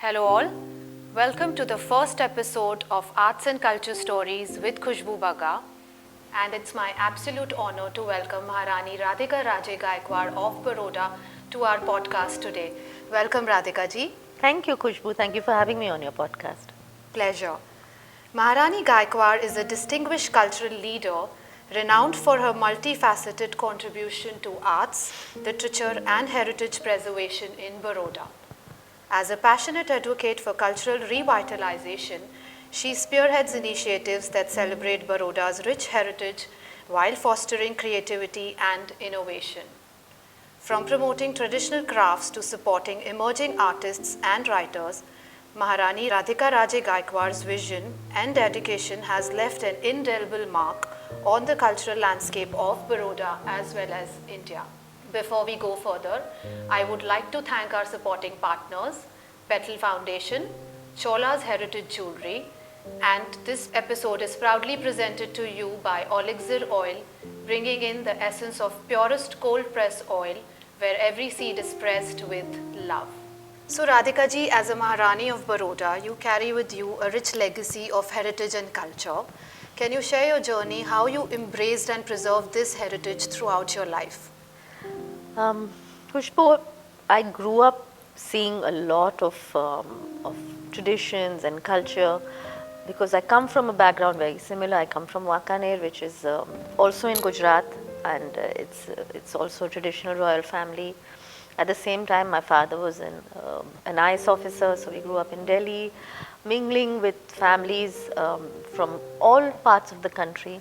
Hello all, welcome to the first episode of Arts and Culture Stories with Khushboo Bagga, and it's my absolute honor to welcome Maharani Radhika Raje Gaekwad of Baroda to our podcast today. Welcome Radhika ji. Thank you, Khushboo. Thank you for having me on your podcast. Pleasure. Maharani Gaekwad is a distinguished cultural leader renowned for her multifaceted contribution to arts, literature and heritage preservation in Baroda. As a passionate advocate for cultural revitalization, she spearheads initiatives that celebrate Baroda's rich heritage while fostering creativity and innovation. From promoting traditional crafts to supporting emerging artists and writers, Maharani Radhika Raje Gaekwad's vision and dedication has left an indelible mark on the cultural landscape of Baroda as well as India. Before we go further, I would like to thank our supporting partners, Petal Foundation, Chaulaz Heritage Jewellery, and this episode is proudly presented to you by Olixir oil, bringing in the essence of purest cold press oil where every seed is pressed with love. So Radhika ji, as a Maharani of Baroda, you carry with you a rich legacy of heritage and culture. Can you share your journey, how you embraced and preserved this heritage throughout your life? Khushboo, I grew up seeing a lot of traditions and culture because I come from a background very similar. I come from Wakaner, which is also in Gujarat, and it's also a traditional royal family. At the same time, my father was an IS officer, so we grew up in Delhi, mingling with families from all parts of the country.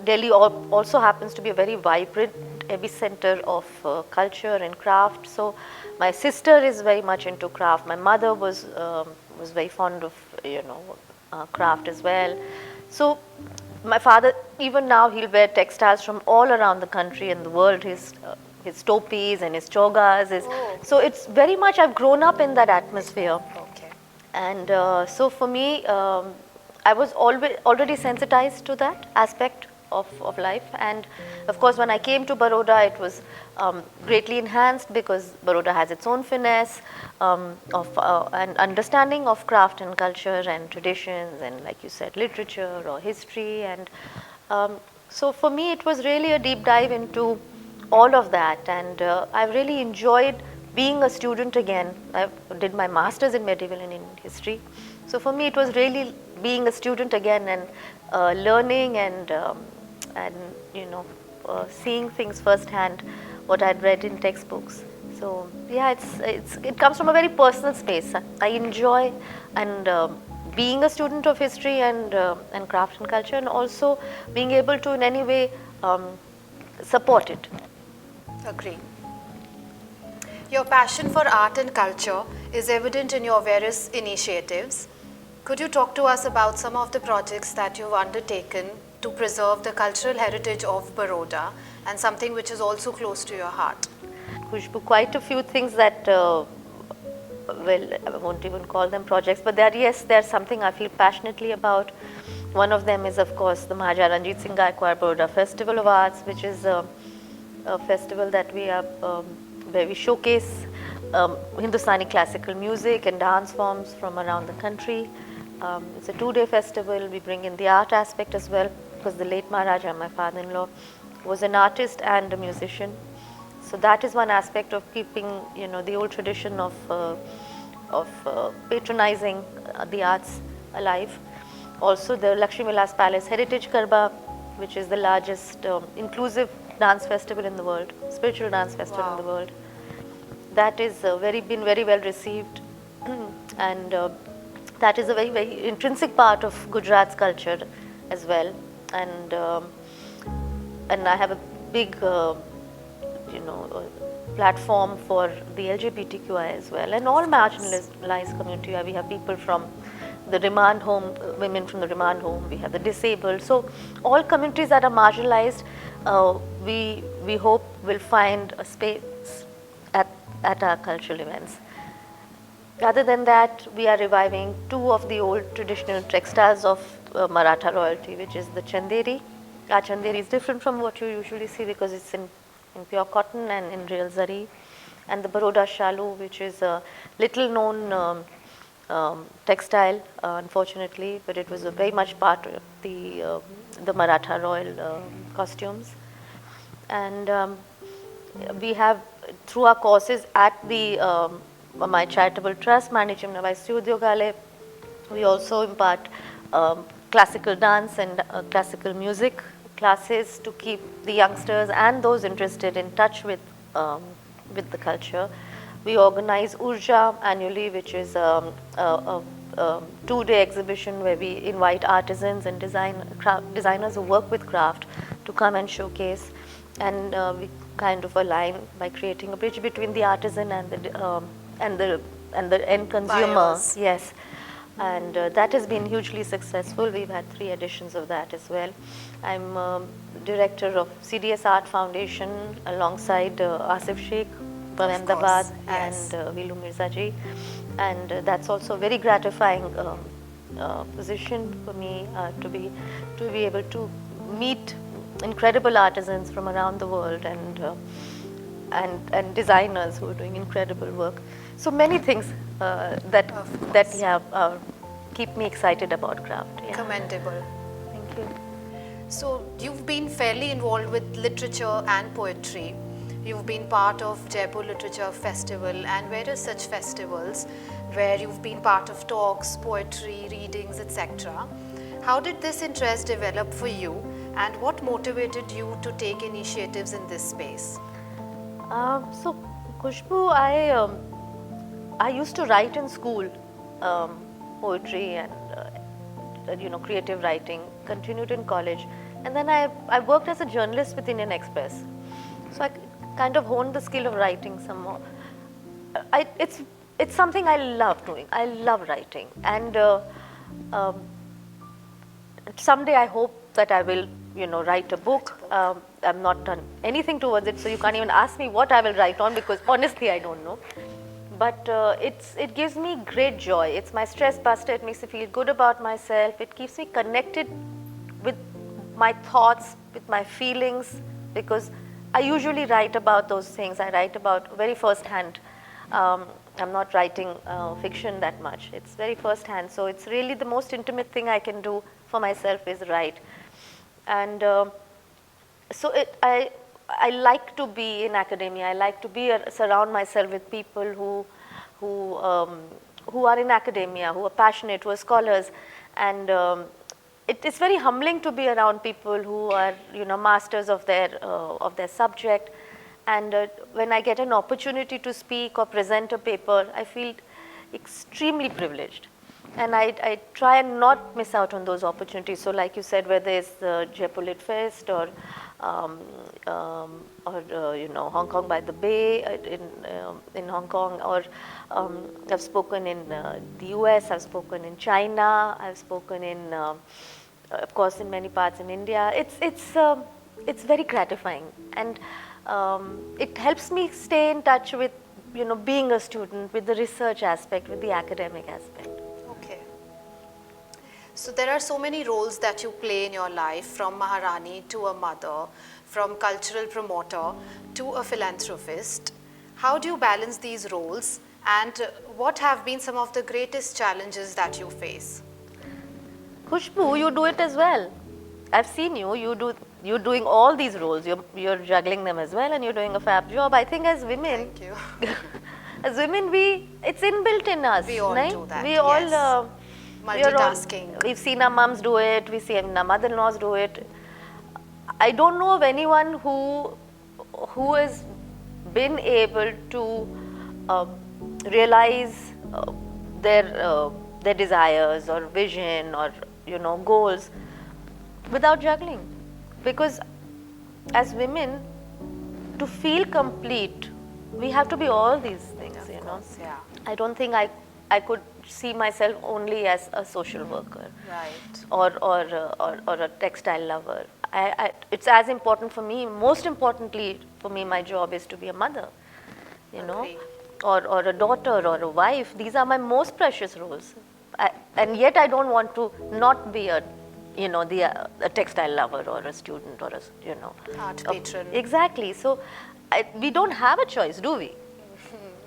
Delhi also happens to be a very vibrant epicenter of culture and craft. So my sister is very much into craft. My mother was very fond of craft as well. So my father, even now, he'll wear textiles from all around the country and the world. His topis and his chogas. So it's very much, I've grown up in that atmosphere. Okay. And so for me, I was already sensitized to that aspect of life. And of course, when I came to Baroda, it was greatly enhanced because Baroda has its own finesse and understanding of craft and culture and traditions and, like you said, literature or history. And so for me, it was really a deep dive into all of that. And I really enjoyed being a student again. I did my master's in medieval and Indian history. So for me, it was really being a student again and learning and seeing things firsthand, what I'd read in textbooks. So yeah, it comes from a very personal space. I enjoy and being a student of history and craft and culture, and also being able to in any way support it. Agree. Your passion for art and culture is evident in your various initiatives. Could you talk to us about some of the projects that you've undertaken to preserve the cultural heritage of Baroda and something which is also close to your heart? Khushboo, quite a few things that, well, I won't even call them projects, but they're something I feel passionately about. One of them is, of course, the Maharaja Ranjit Singh Gaekwad Baroda Festival of Arts, which is a festival that we are where we showcase Hindustani classical music and dance forms from around the country. It's a 2-day festival. We bring in the art aspect as well, because the late Maharaja, my father-in-law, was an artist and a musician. So that is one aspect of keeping, the old tradition of patronizing the arts alive. Also, the Lakshmi Vilas Palace Heritage Garba, which is the largest inclusive dance festival in the world, spiritual dance festival in the world. That is been very well received, and that is a very, very intrinsic part of Gujarat's culture as well. And I have a big, platform for the LGBTQI as well, and all marginalized community. We have people from the remand home, women from the remand home. We have the disabled. So all communities that are marginalized, we hope will find a space at our cultural events. Other than that, we are reviving 2 of the old traditional textiles of Maratha royalty, which is the chanderi. Our chanderi is different from what you usually see because it's in pure cotton and in real zari. and the Baroda shalu, which is a little known textile, unfortunately, but it was a very much part of the Maratha royal costumes. And we have, through our courses at the my charitable trust, Manicham Navaistu Udyogale, we also impart classical dance and classical music classes to keep the youngsters and those interested in touch with the culture. We organize Urja annually, which is a 2-day exhibition where we invite artisans and designers who work with craft to come and showcase. And we kind of align by creating a bridge between the artisan and the end consumer. Buyers. Yes, and that has been hugely successful. We've had 3 editions of that as well. I'm director of CDS Art Foundation alongside Asif Sheikh from Ahmedabad, yes. and Vilu Mirza ji, and that's also a very gratifying position for me to be able to meet incredible artisans from around the world and designers who are doing incredible work. So many things that keep me excited about craft. Yeah. Commendable. Thank you. So you've been fairly involved with literature and poetry. You've been part of Jaipur Literature Festival and various such festivals where you've been part of talks, poetry, readings, etc. How did this interest develop for you, and what motivated you to take initiatives in this space? So, Khushboo, I used to write in school, poetry and creative writing. Continued in college, and then I worked as a journalist with Indian Express. So I kind of honed the skill of writing some more. It's something I love doing. I love writing, and someday I hope that I will write a book. I've not done anything towards it, so you can't even ask me what I will write on, because honestly I don't know. But it gives me great joy. It's my stress buster. It makes me feel good about myself. It keeps me connected with my thoughts, with my feelings, because I usually write about those things. I write about very first hand. I'm not writing fiction that much. It's very first hand. So it's really the most intimate thing I can do for myself is write. And so I like to be in academia. I like to surround myself with people who are in academia, who are passionate, who are scholars, and it's very humbling to be around people who are masters of their subject. And when I get an opportunity to speak or present a paper, I feel extremely privileged. And I try and not miss out on those opportunities. So like you said, whether it's the Jaipur Lit Fest or Hong Kong by the Bay in Hong Kong, or I've spoken in the US, I've spoken in China, I've spoken in, of course, in many parts in India. It's very gratifying, and it helps me stay in touch with being a student, with the research aspect, with the academic aspect. Okay. So there are so many roles that you play in your life, from Maharani to a mother, from cultural promoter to a philanthropist. How do you balance these roles, and what have been some of the greatest challenges that you face? Khushboo, you do it as well. I've seen you. You're doing all these roles. You're juggling them as well, and you're doing a fab job. I think as women, Thank you. as women, it's inbuilt in us. We all right? do that. We Yes. all Multitasking. we've seen our mums do it. We see our mother-in-laws do it. I don't know of anyone who has been able to realize their desires or vision or goals without juggling. Because as women, to feel complete, we have to be all these things. Of course, yeah. I don't think I could see myself only as a social worker, Right. or a textile lover. It's as important for me. Most importantly for me, my job is to be a mother, Agree. or a daughter or a wife. These are my most precious roles, and yet I don't want to not be a textile lover or a student or Art patron. Exactly. So we don't have a choice, do we?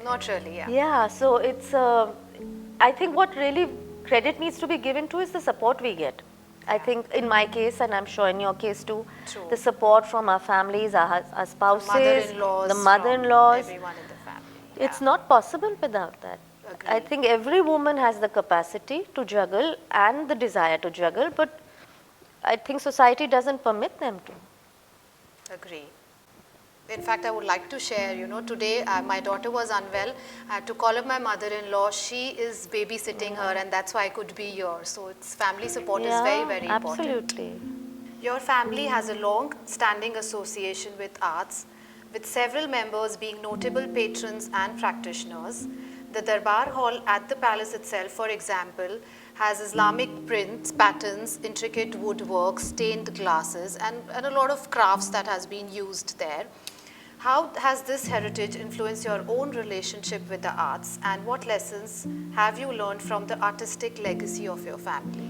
Not really, yeah. Yeah, so it's, I think what really credit needs to be given to is the support we get. I think in my case, and I'm sure in your case too, True. the support from our families, our spouses, Mother-in-laws, the from mother-in-laws. everyone in the family. It's Yeah. not possible without that. I Agreed. think every woman has the capacity to juggle and the desire to juggle, but I think society doesn't permit them to. Agree. In fact, I would like to share, today my daughter was unwell. I had to call up my mother-in-law. She is babysitting her, and that's why I could be here. So it's family support is very, very important. Absolutely. Your family has a long-standing association with arts, with several members being notable patrons and practitioners. The Darbar Hall at the palace itself, for example, has Islamic prints, patterns, intricate woodwork, stained glasses, and a lot of crafts that has been used there. How has this heritage influenced your own relationship with the arts, and what lessons have you learned from the artistic legacy of your family?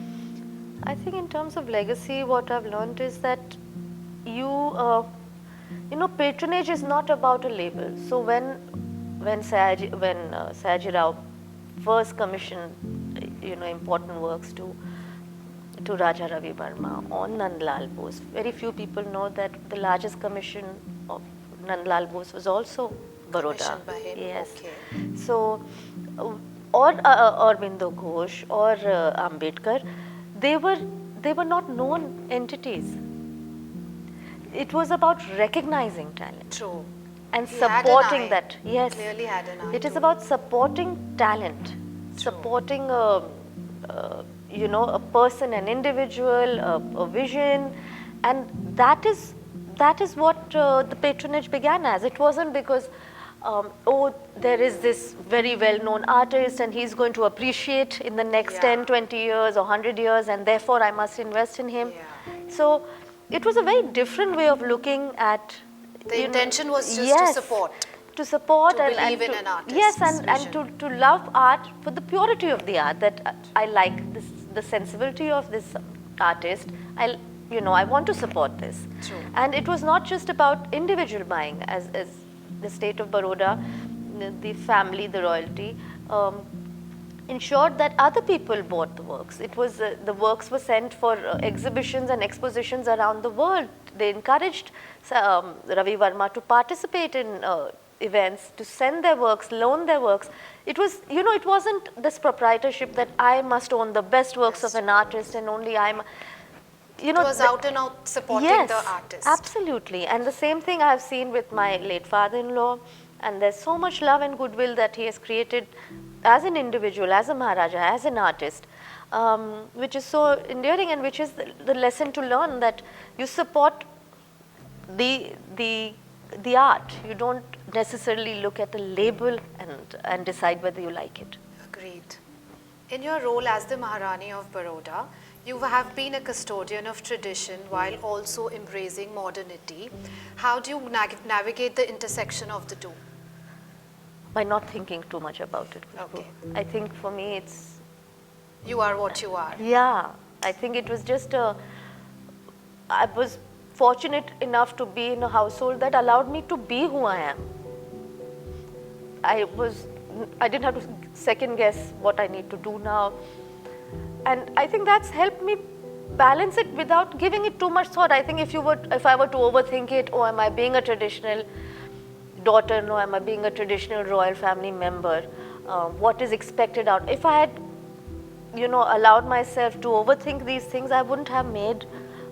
I think in terms of legacy, what I've learned is that patronage is not about a label. So when Sayaji Rao first commissioned, important works to Raja Ravi Verma on Nandlal Bose, very few people know that the largest commission of Nandlal Bose was also Baroda. Commissioned by him. Yes. Okay. So, or Aurobindo Ghosh or Ambedkar, they were not known entities. It was about recognizing talent. True. And He had an supporting eye. that. Yes. Clearly had an eye It is too. about supporting talent, supporting a person, an individual, a vision, and that is what the patronage began as. It wasn't because there is this very well-known artist and he's going to appreciate in the next 10, 20 years or 100 years, and therefore I must invest in him. Yeah. So it was a very different way of looking at. The intention was just to support. To support To and believe in to, an artist's yes, and vision. to love art for the purity of the art, that I like this, the sensibility of this artist. I want to support this. True. And it was not just about individual buying, as the state of Baroda, the family, the royalty, ensured that other people bought the works. It was the works were sent for exhibitions and expositions around the world. They encouraged Ravi Verma to participate in events, to send their works, loan their works. It was, it wasn't this proprietorship that I must own the best works of an artist and only It was out and out supporting yes, the artist. Absolutely. And the same thing I've seen with my late father-in-law, and there's so much love and goodwill that he has created as an individual, as a Maharaja, as an artist, which is so endearing, and which is the lesson to learn, that you support the art. You don't necessarily look at the label and decide whether you like it. Agreed. In your role as the Maharani of Baroda, you have been a custodian of tradition while also embracing modernity. How do you navigate the intersection of the two? By not thinking too much about it. Khushboo. Okay. I think for me it's... You are what you are. Yeah, I think it was just I was fortunate enough to be in a household that allowed me to be who I am. I didn't have to second guess what I need to do now. And I think that's helped me balance it without giving it too much thought. I think if I were to overthink it, oh, am I being a traditional daughter? No, am I being a traditional royal family member? What is expected out? If I had, allowed myself to overthink these things, I wouldn't have made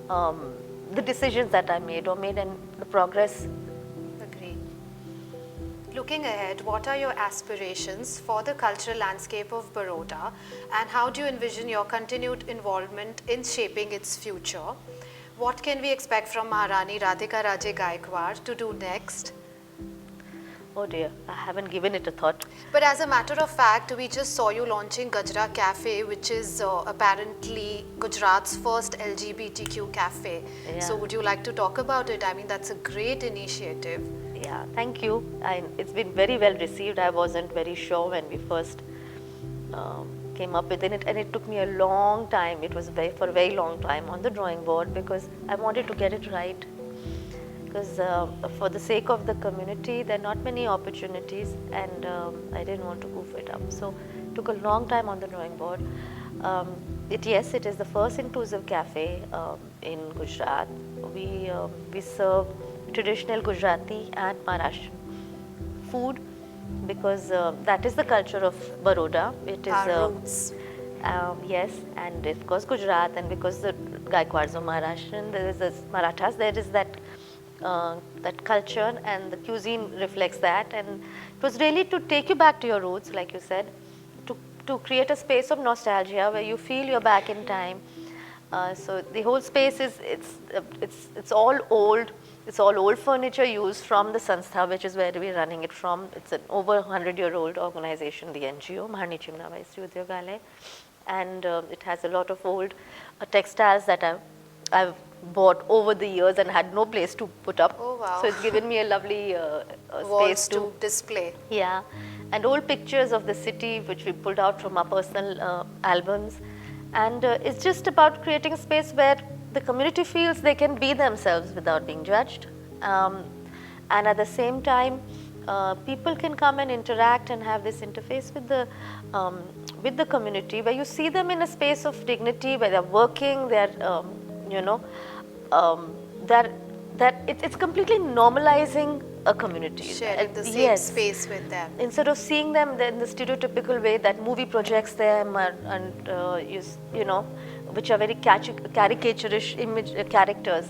the decisions that I made or made and the progress. Agree. Looking ahead, what are your aspirations for the cultural landscape of Baroda, and how do you envision your continued involvement in shaping its future? What can we expect from Maharani Radhika Raje Gaekwad to do next? Oh dear, I haven't given it a thought. But as a matter of fact, we just saw you launching Gajra Cafe, which is apparently Gujarat's first LGBTQ cafe. Yeah. So would you like to talk about it? I mean, that's a great initiative. Yeah, thank you. It's been very well received. I wasn't very sure when we first came up with it, and it took me a long time. It was for a very long time on the drawing board because I wanted to get it right. because for the sake of the community, there are not many opportunities, and I didn't want to goof it up. So it took a long time on the drawing board. Yes, it is the first inclusive cafe in Gujarat. We serve traditional Gujarati and Maharashtrian food because that is the culture of Baroda. It is Our roots. yes, and of course Gujarat, and because the Gaekwads are Maharashtrian, there is this Marathas, there is that that culture, and the cuisine reflects that. And it was really to take you back to your roots, like you said, to create a space of nostalgia where you feel you're back in time. So the whole space is it's all old. It's all old furniture used from the Sanstha, which is where we're running it from. It's an over 100-year-old organization, the NGO, Maharani Radhika Raje, and it has a lot of old textiles that I've bought over the years and had no place to put up. Oh, wow. So it's given me a lovely Walls space to display. yeah, and old pictures of the city which we pulled out from our personal albums. And it's just about creating a space where the community feels they can be themselves without being judged. And at the same time, people can come and interact and have this interface with the community, where you see them in a space of dignity, where they're working, they're, you know, it's completely normalizing a community. Sharing the same Yes. space with them. Instead of seeing them in the stereotypical way that movie projects them and you know, which are very caricaturish characters,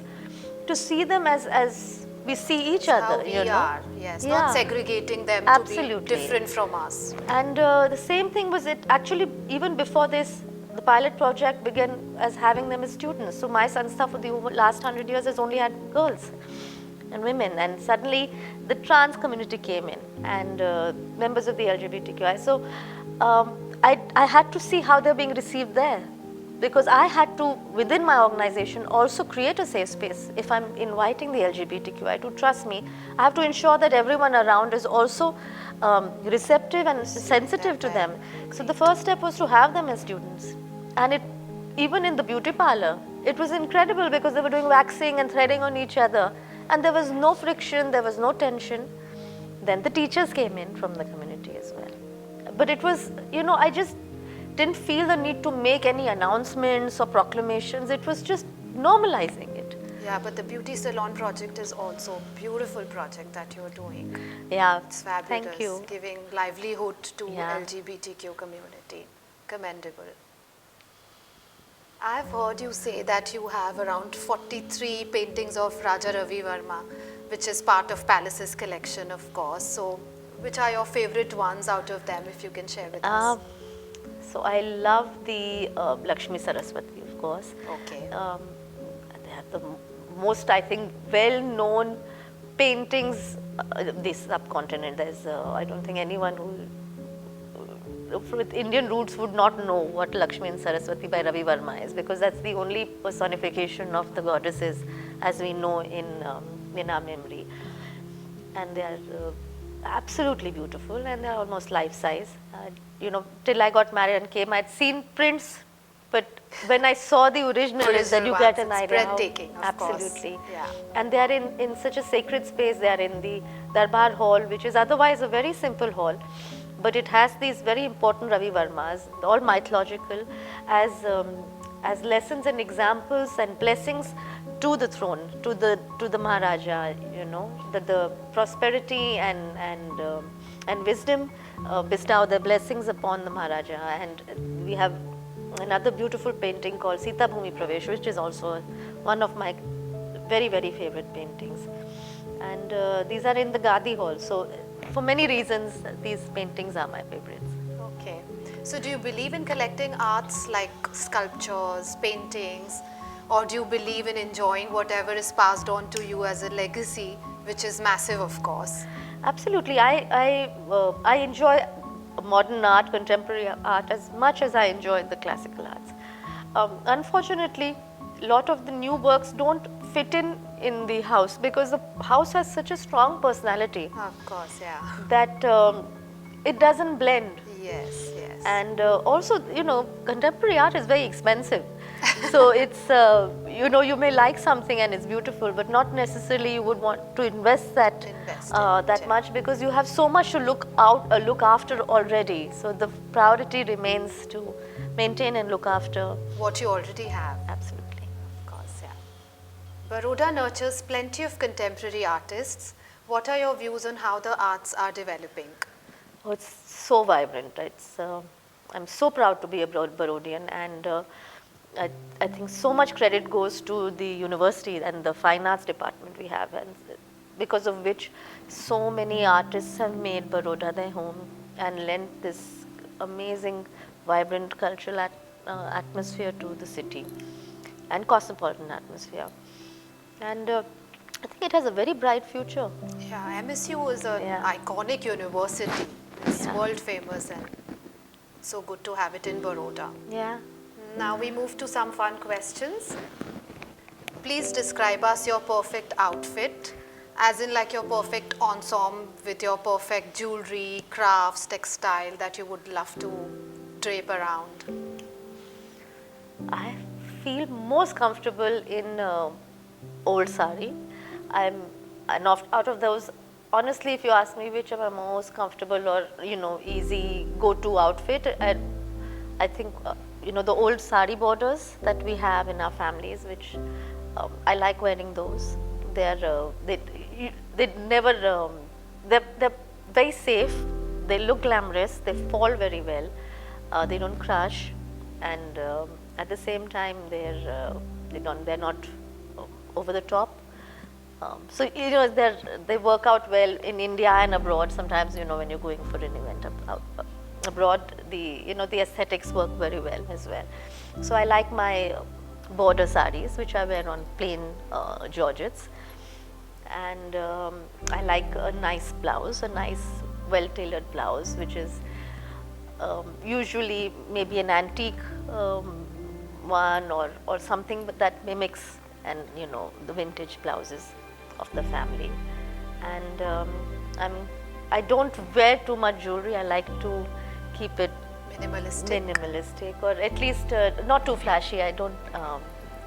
to see them as we see each How other. we You know? are, yes, Yeah. not segregating them to Absolutely. be different from us. And the same thing was it actually even before this. The pilot project began as having them as students. So my Sanstha for the last 100 years has only had girls and women, and suddenly the trans community came in, and members of the LGBTQI. So I had to see how they're being received there, because I had to, within my organization, also create a safe space. If I'm inviting the LGBTQI to trust me, I have to ensure that everyone around is also receptive and sensitive to them. So the first step was to have them as students. And even in the beauty parlor, it was incredible because they were doing waxing and threading on each other, and there was no friction, there was no tension. Then the teachers came in from the community as well. But it was, you know, I just didn't feel the need to make any announcements or proclamations. It was just normalizing it. Yeah, but the beauty salon project is also a beautiful project that you're doing. Yeah, It's fabulous. thank you. Giving livelihood to Yeah. LGBTQ community. Commendable. I've heard you say that you have around 43 paintings of Raja Ravi Verma, which is part of Palace's collection, of course. So, which are your favorite ones out of them, if you can share with us? So I love the Lakshmi Saraswati, of course. Okay. They have the most, I think, well-known paintings this subcontinent. There's, I don't think anyone who with Indian roots would not know what Lakshmi and Saraswati by Ravi Verma is, because that's the only personification of the goddesses as we know in our memory. And they are absolutely beautiful, and they're almost life-size. You know, till I got married and came, I'd seen prints, but when I saw the original is that you get an idea. Breathtaking, of course. Absolutely. Yeah. And they are in such a sacred space. They are in the Darbar Hall, which is otherwise a very simple hall, but it has these very important Ravi Vermas, all mythological, as lessons and examples and blessings to the throne, to the Maharaja. You know, that the prosperity and wisdom bestow their blessings upon the Maharaja. And we have another beautiful painting called Sita Bhumi Pravesh, which is also one of my very, very favorite paintings. And these are in the Gadi Hall. So for many reasons, these paintings are my favorites. Okay. So do you believe in collecting arts like sculptures, paintings, or do you believe in enjoying whatever is passed on to you as a legacy, which is massive, of course? Absolutely. I enjoy modern art, contemporary art as much as I enjoy the classical arts. Unfortunately, a lot of the new works don't fit in the house, because the house has such a strong personality Of course, yeah. that it doesn't blend. Yes, yes. And also, you know, contemporary art is very expensive. So it's, you may like something and it's beautiful, but not necessarily you would want to invest that Invest much, because you have so much to look after already. So the priority remains to maintain and look after. what you already have. Absolutely. Of course, yeah. Baroda nurtures plenty of contemporary artists. What are your views on how the arts are developing? Oh, it's so vibrant. I'm so proud to be a Barodian, and I think so much credit goes to the university and the fine arts department we have, and because of which so many artists have made Baroda their home and lent this amazing, vibrant cultural atmosphere to the city and cosmopolitan atmosphere. And I think it has a very bright future. Yeah, MSU is an iconic university. It's world famous and so good to have it in Baroda. Yeah. Now we move to some fun questions. Please describe us your perfect outfit, as in like your perfect ensemble with your perfect jewelry, crafts, textile that you would love to drape around. I feel most comfortable in old sari. Out of those, honestly, if you ask me which am I most comfortable or easy go-to outfit, I think the old sari borders that we have in our families, which I like wearing those. They're very safe. They look glamorous. They fall very well. They don't crush, and at the same time they're not over the top. So they work out well in India and abroad. Sometimes when you're going for an event abroad, the aesthetics work very well as well. So I like my border saris, which I wear on plain georgettes, and I like a nice blouse, a nice well-tailored blouse, which is usually maybe an antique one or something that mimics and the vintage blouses of the family. And I don't wear too much jewelry. I like to keep it minimalistic, or at least not too flashy. I don't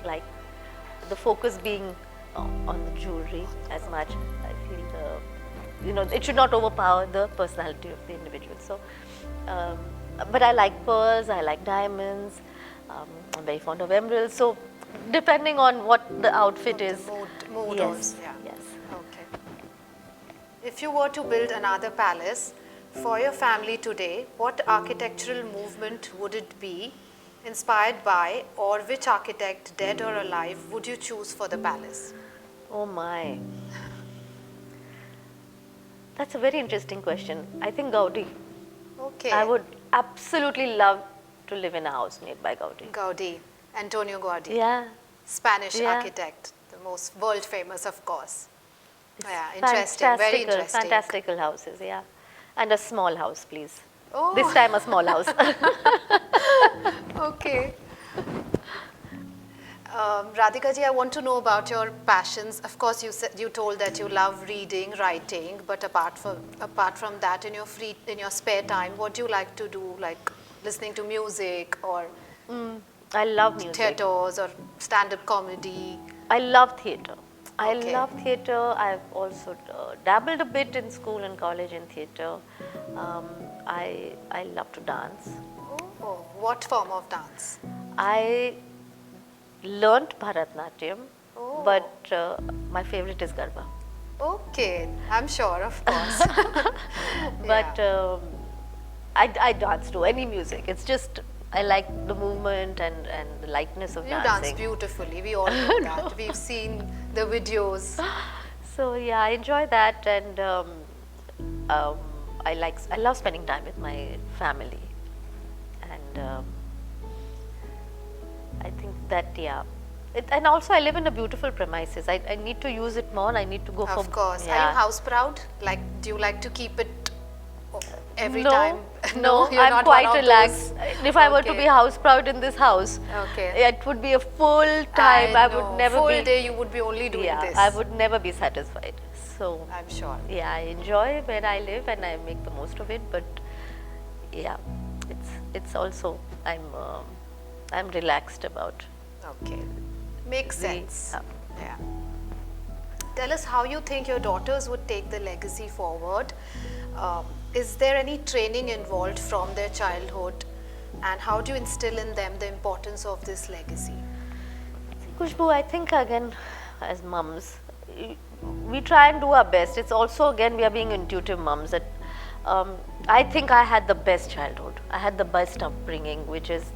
like the focus being on the jewelry as much. I feel it should not overpower the personality of the individual. So but I like pearls, I like diamonds, I'm very fond of emeralds. So depending on what the outfit is. Mood Yes, also, yeah. yes. Okay. If you were to build another palace for your family today, what architectural movement would it be inspired by, or which architect, dead or alive, would you choose for the palace? Oh my. That's a very interesting question. I think Gaudi. Okay. I would absolutely love to live in a house made by Gaudi. Gaudi, Antonio Gaudi. Yeah. Spanish architect, the most world famous, of course. Yeah, interesting, very interesting. Fantastical houses, yeah. And a small house, please. Oh. This time a small house. Okay. Radhika ji, I want to know about your passions. Of course, you told that you love reading, writing, but apart from that, in your spare time, what do you like to do? Like listening to music or I love music. theatres or stand-up comedy? I love theatre. I Okay. love theatre. I've also dabbled a bit in school and college in theatre. I love to dance. Oh, what form of dance? I learnt Bharatnatyam, Oh. but my favorite is Garba. Okay, I'm sure, of course. But Yeah. I dance to any music. It's just I like the movement and the lightness of You dancing. dance beautifully. We all know that. We've seen the videos. So yeah, I enjoy that, and I love spending time with my family, and I think that and also I live in a beautiful premises. I need to use it more. I need to go for. Of course. Yeah. Are you house proud? Like, do you like to keep it every No, time? no, you're I'm not quite one of relaxed. those? If I were to Okay. be house proud in this house, Okay. it would be a full time. I would know. never Full be. day you would be only doing Yeah, this. I would never be satisfied. So I'm sure. yeah, I enjoy where I live and I make the most of it. But yeah, it's also I'm relaxed about Okay, makes sense. Yeah. Yeah. Tell us how you think your daughters would take the legacy forward. Is there any training involved from their childhood, and how do you instill in them the importance of this legacy? Khushboo, I think again, as mums, we try and do our best. It's also again we are being intuitive mums. That I think I had the best childhood. I had the best upbringing, which is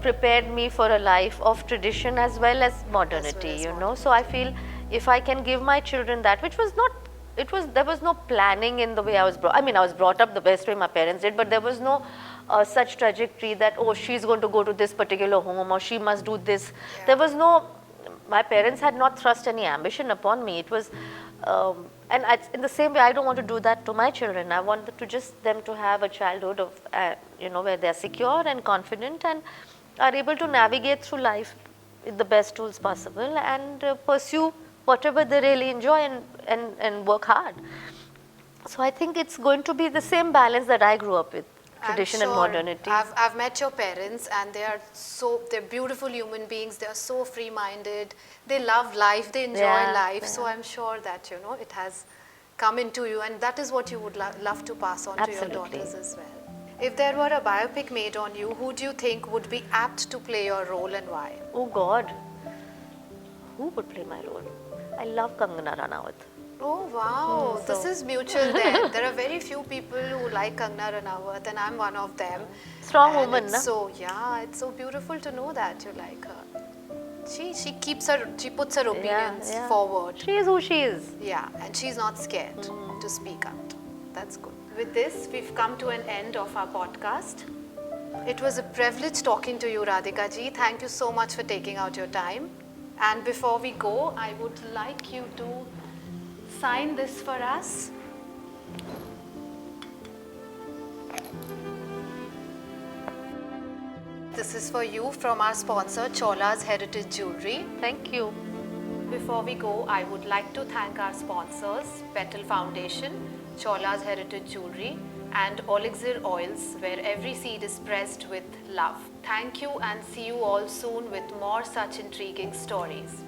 prepared me for a life of tradition as well as modernity. So I feel if I can give my children that, which was not, there was no planning in the way I was brought. I mean, I was brought up the best way my parents did, but there was no such trajectory that, oh, she's going to go to this particular home or she must do this. Yeah. There was no, my parents had not thrust any ambition upon me. It was, in the same way, I don't want to do that to my children. I want to just them to have a childhood of, where they're secure and confident and are able to navigate through life with the best tools possible and pursue whatever they really enjoy and work hard. So I think it's going to be the same balance that I grew up with, tradition and modernity. I've met your parents and they're beautiful human beings. They are so free-minded. They love life. They enjoy life. So I'm sure that, it has come into you, and that is what you would love to pass on to your daughters as well. If there were a biopic made on you, who do you think would be apt to play your role and why? Oh God, who would play my role? I love Kangana Ranaut. Oh wow, this is mutual then. There are very few people who like Kangana Ranaut, and I'm one of them. Strong woman, na? So yeah, it's so beautiful to know that you like her. She puts her opinions forward. She is who she is. Yeah, and she's not scared to speak out. That's good. With this, we've come to an end of our podcast. It was a privilege talking to you, Radhika ji. Thank you so much for taking out your time. And before we go, I would like you to sign this for us. This is for you from our sponsor, Chaulaz Heritage Jewellery. Thank you. Before we go, I would like to thank our sponsors, Petal Foundation, Chaulaz Heritage Jewellery, and Olixir Oils, where every seed is pressed with love. Thank you and see you all soon with more such intriguing stories.